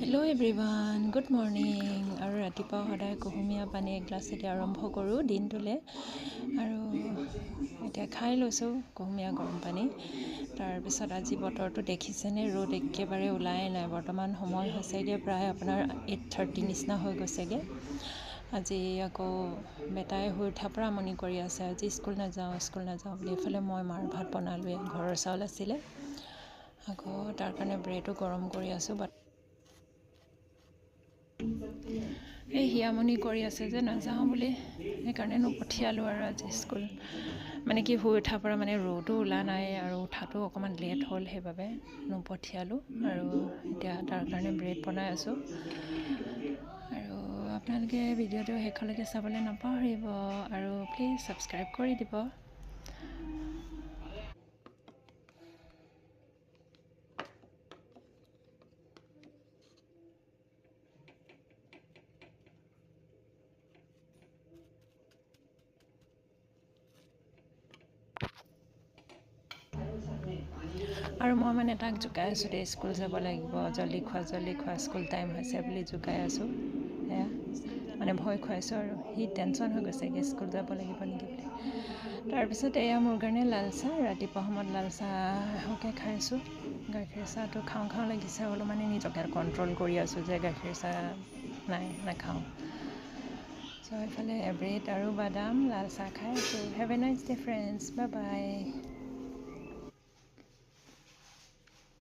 Hello' everyone, good morning. আৰু ৰাতিপুৱা সদায় কুহুমীয়া পানী এগিলাচেদি আৰম্ভ কৰোঁ দিনটোলৈ। আৰু এতিয়া খাই লৈছোঁ কুহুমীয়া গৰম পানী। তাৰপিছত আজি বতৰটো দেখিছেনে, ৰ'দ একেবাৰে ওলাই নাই। বৰ্তমান সময় হৈছেগৈ প্ৰায় আপোনাৰ 8:30 নিচিনা হৈ গৈছেগৈ। আজি আকৌ বেটাই শুই উঠাৰ পৰা আমনি কৰি আছে, আজি স্কুল নাযাওঁ বুলি। এইফালে মই মাৰ ভাত বনালোৱে, ঘৰৰ চাউল আছিলে। আকৌ তাৰ কাৰণে ব্ৰেডো গৰম কৰি আছোঁ। এই হিয়ামনি কৰি আছে যে নাযাওঁ বুলি, সেইকাৰণে নপঠিয়ালোঁ আৰু আজি স্কুল। মানে কি শুই উঠাৰ পৰা মানে ৰ'দো ওলা নাই আৰু উঠাটো অকণমান লেট হ'ল, সেইবাবে নপঠিয়ালোঁ। আৰু এতিয়া তাৰ কাৰণে ব্ৰেড বনাই আছোঁ। আৰু আপোনালোকে ভিডিঅ'টো শেষলৈকে চাবলৈ নাপাহৰিব আৰু প্লিজ ছাবস্ক্ৰাইব কৰি দিব। আৰু মই মানে তাক জোকাই আছোঁ দেই, স্কুল যাব লাগিব, জল্দি খোৱা, স্কুল টাইম হৈছে বুলি জোকাই আছোঁ। সেয়া মানে ভয় খুৱাইছোঁ আৰু সি টেনশ্যন হৈ গৈছেগৈ স্কুল যাব লাগিব নেকি বুলি। তাৰপিছত এয়া মোৰ কাৰণে লাল চাহ, ৰাতিপুৱা সময়ত লাল চাহকে খাইছোঁ। গাখীৰ চাহটো খাওঁ লাগিছে, হ'লেও মানে নিজকে কণ্ট্ৰল কৰি আছোঁ যে গাখীৰ চাহ নাখাওঁ। চ' এইফালে ব্ৰেড আৰু বাদাম, লাল চাহ খাই আছোঁ। Have a nice day friends, bye bye.